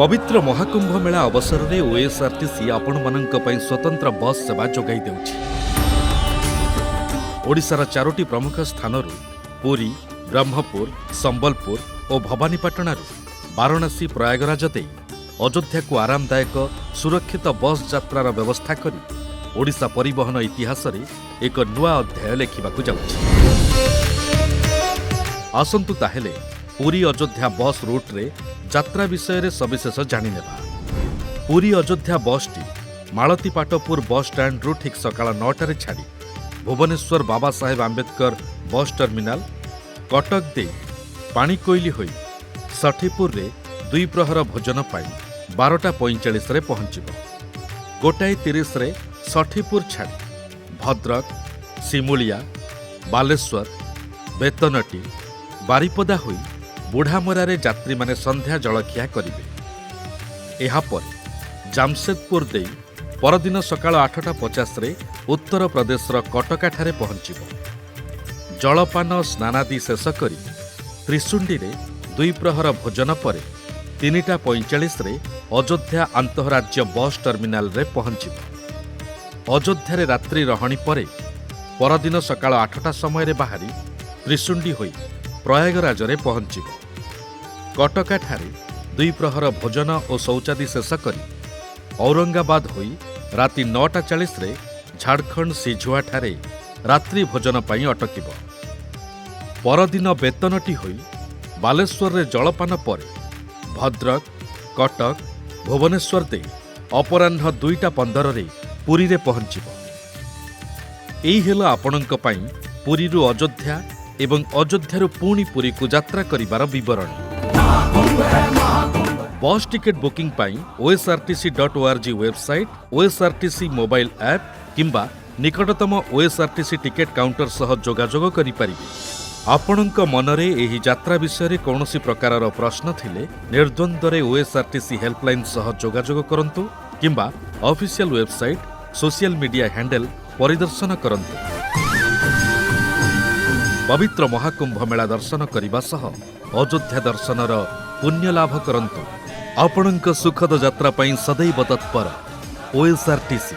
पवित्र महाकुंभ मेला अवसर में ओएसआरटीसी आपण मानक पई स्वतंत्र बस सेवा जोगाई देउछि। ओडिशार 4टी प्रमुख स्थानरू पुरी, ब्रह्मपुर, संबलपुर और भवानीपाटणारू वाराणसी प्रयागराज देई अयोध्या को आरामदायक सुरक्षित बस यात्रार व्यवस्था करी ओडिशा परिवहन इतिहास रे एक नुआ अध्याय लेखिबाकू जाउछि। आसंतु ताहेले पुरी अयोध्या बस रूट रे यात्रा विषय रे सविशेष जानिनेबा। पुरी अयोध्या बसटी मालतीपाटपुर बस स्टैंड रू ठीक सकाळ 9टारे छाड़ी भुवनेश्वर बाबा साहेब आंबेडकर बस टर्मिनाल कटक दे पाणीकोइली होई षठीपुर रे 2 प्रहर भोजन पाई 12:45 रे पहुंचिबो। 1:30 रे षठीपुर छाड़ी भद्रक, सिमुलिया, बालेश्वर, बेतनटी, बारिपदा होई बुढ़ामरारे यात्री माने संध्या जलखिया करिवे। एहापर जामशेदपुर देई परदिन सकाळ 8:50 रे उत्तर प्रदेशर कटकाठारे पहुंचिबो। जलपान स्नानादि शेष करी त्रिशुंडी रे 2 प्रहर भोजन परे 3:45 रे अयोध्या आंतरराज्य बस टर्मिनाल रे पहुंचिबो। अयोध्या रात्रि रहणी परे परदिन सकाळ 8टा समय रे बाहरी त्रिशुंडी होई प्रयागराज रे पहुंचिबो। कटकाठारे 2 प्रहर भोजन और शौचादि शेष करी औरंगाबाद होई राति 9:40 रे झारखंड सिझुआठारे रात्रि भोजन पाई अटकिबो। परदिन बेतनटी होई बालेश्वर रे जलपान परे भद्रक, कटक, भुवनेश्वर दे अपराह्न 2:15 रे पुरी रे पहुंचिबो। एही हेला आपणक पाई पुरीरू अयोध्या एवं अयोध्यारू पुणी पुरी को यात्रा करिबार विवरणी। बस टिकेट बुकिंग पाई osrtc.org website, OSRTC mobile app किंबा निकटतम OSRTC टिकेट काउंटर सह जोगाजोग करि परिबे। आपणक मनरे एही यात्रा विषय कौनसी प्रकारर प्रश्न थिले निर्द्वंद्वरे OSRTC हेल्पलाइन सह जोगाजोग करंतु किंबा official website, social media handle परिदर्शन करंतु। पवित्र महाकुंभ मेला दर्शन करने सह अयोध्या दर्शनर पुण्य लाभ करंतु। आपणक सुखद यात्रा पई सदैव तत्पर OSRTC।